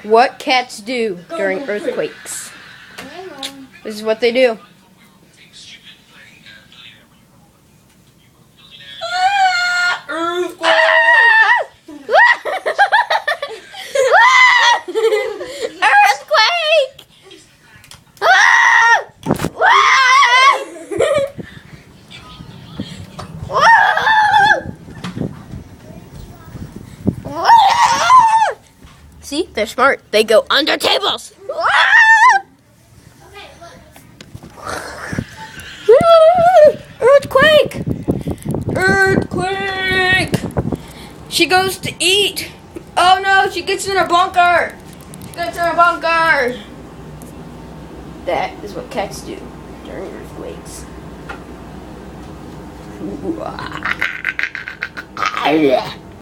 What cats do during earthquakes. This is what they do. Earthquake! Earthquake! See, they're smart. They go under tables. Earthquake! Earthquake! She goes to eat. Oh no, she gets in a bunker. She gets in a bunker. That is what cats do during earthquakes.